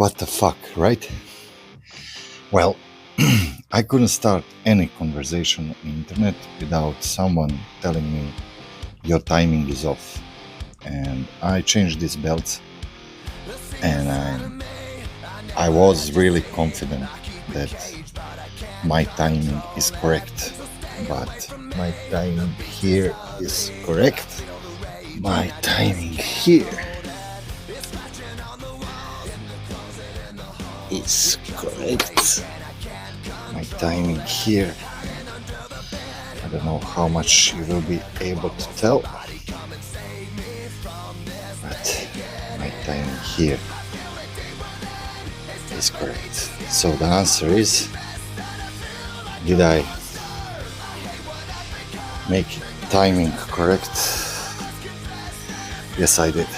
what the fuck, right? Well, I couldn't start any conversation on the internet without someone telling me your timing is off. And I changed these belts, and I was really confident that my timing is correct. But my timing here is correct. My timing here is correct. My timing here. I don't know how much you will be able to tell, but my timing here is correct. So the answer is, did I make timing correct? Yes, I did.